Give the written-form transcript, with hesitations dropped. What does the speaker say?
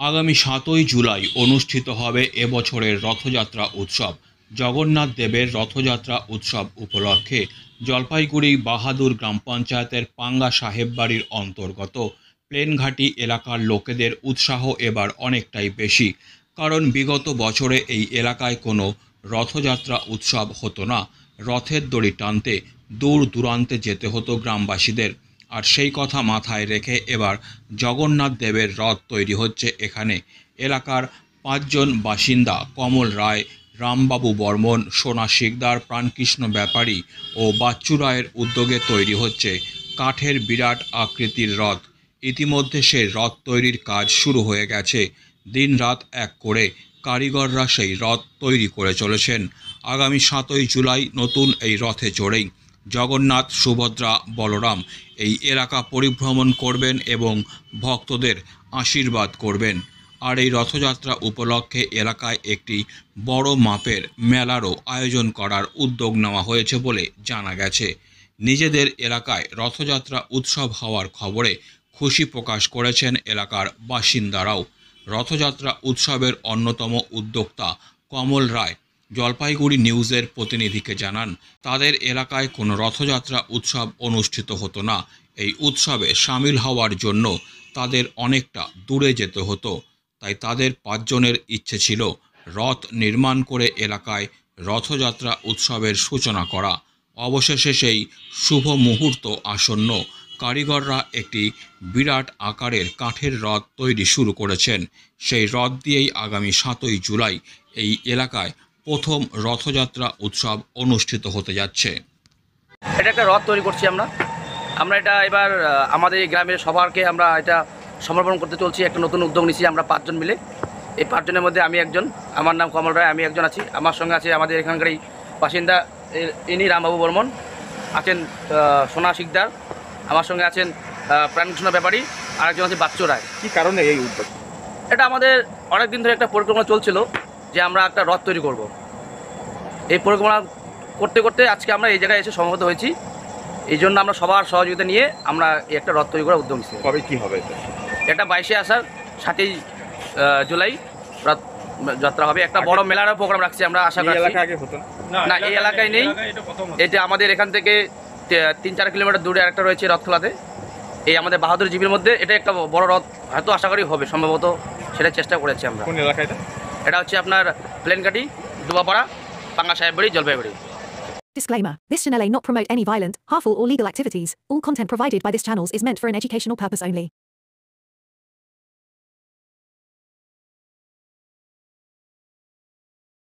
আগামী ৭ই জুলাই অনুষ্ঠিত হবে এবছরের রথযাত্রা উৎসব। জগন্নাথ দেবের রথযাত্রা উৎসব উপলক্ষে জলপাইগুড়ি বাহাদুর গ্রাম পঞ্চায়েতের পাঙ্গা সাহেব বাড়ির অন্তর্গত প্লেনঘাটি এলাকার লোকেদের উৎসাহ এবার অনেকটাই বেশি। কারণ বিগত বছরে এই এলাকায় কোনো রথযাত্রা উৎসব হতো না। রথের দড়ি টানতে দূর দূরান্তে যেতে হতো গ্রামবাসীদের। আর সেই কথা মাথায় রেখে এবার জগন্নাথ দেবের রথ তৈরি হচ্ছে এখানে। এলাকার ৫ জন বাসিন্দা কমল রায়, রামবাবু বর্মন, সোনা শিকদার, প্রাণকৃষ্ণ ব্যাপারী ও বাচ্চু রায়ের উদ্যোগে তৈরি হচ্ছে কাঠের বিরাট আকৃতির রথ। ইতিমধ্যে সেই রথ তৈরির কাজ শুরু হয়ে গেছে। দিনরাত এক করে কারিগররা সেই রথ তৈরি করে চলেছেন। আগামী ৭ই জুলাই নতুন এই রথে চড়েই জগন্নাথ, সুভদ্রা, বলরাম এই এলাকা পরিভ্রমণ করবেন এবং ভক্তদের আশীর্বাদ করবেন। আর এই রথযাত্রা উপলক্ষে এলাকায় একটি বড় মাপের মেলারও আয়োজন করার উদ্যোগ নেওয়া হয়েছে বলে জানা গেছে। নিজেদের এলাকায় রথযাত্রা উৎসব হওয়ার খবরে খুশি প্রকাশ করেছেন এলাকার বাসিন্দারাও। রথযাত্রা উৎসবের অন্যতম উদ্যোক্তা কমল রায় জলপাইগুড়ি নিউজের প্রতিনিধিকে জানান, তাদের এলাকায় কোনো রথযাত্রা উৎসব অনুষ্ঠিত হতো না। এই উৎসবে সামিল হওয়ার জন্য তাদের অনেকটা দূরে যেতে হতো। তাই তাদের ৫ জনের ইচ্ছে ছিল রথ নির্মাণ করে এলাকায় রথযাত্রা উৎসবের সূচনা করা। অবশেষে সেই শুভ মুহূর্ত আসন্ন। কারিগররা একটি বিরাট আকারের কাঠের রথ তৈরি শুরু করেছেন। সেই রথ দিয়েই আগামী ৭ই জুলাই এই এলাকায় প্রথম রথযাত্রা উৎসব অনুষ্ঠিত হতে যাচ্ছে। এটা একটা রথ তৈরি করছি আমরা এটা এবার আমাদের এই গ্রামের সবারকে আমরা এটা সমর্পণ করতে চলছি। একটা নতুন উদ্যোগ নিচ্ছি আমরা ৫ জন মিলে। এই ৫ জনের মধ্যে আমি একজন, আমার নাম কমল রায়, আমি একজন আছি। আমার সঙ্গে আছে আমাদের এখানকারই বাসিন্দা ইনি রামবাবু বর্মন, আছেন সোনা শিকদার, আমার সঙ্গে আছেন প্রাণকৃষ্ণ ব্যাপারী, আর একজন আছে বাচ্চু রায়। কী কারণে এই উদ্যোগ? এটা আমাদের অনেক দিন ধরে একটা পরিকল্পনা চলছিল যে আমরা একটা রথ তৈরি করব। এই পরিকল্পনা করতে করতে আজকে আমরা এই জায়গায় এসে সমবেত হয়েছি। এই জন্য আমরা সবার সহযোগিতা নিয়ে আমরা এই একটা রথ তৈরি করার উদ্যোগ নিচ্ছি। কবে কী হবে এটা 22শে আষাঢ় 7ই জুলাই রথ যাত্রা হবে। একটা বড় মেলারও প্রোগ্রাম রাখছি আমরা, আশা করি। আগে হতো না, এই এলাকায় নেই। এটা আমাদের এখান থেকে 3-4 কিলোমিটার দূরে একটা রয়েছে রথখোলাতে। এই আমাদের বাহাদুর জীবের মধ্যে এটা একটা বড় রথ হয়তো আশা করি হবে, সম্ভবত সেটা চেষ্টা করেছি আমরা। কোন এলাকায় এটা হচ্ছে আপনার প্লেনঘাটি, দুবাপাড়া, পাঙ্গা সাহেব বাড়ি, Jalpaiguri. Disclaimer. This channel may not promote any violent, harmful or legal activities. All content provided by this channel is meant for an educational purpose only.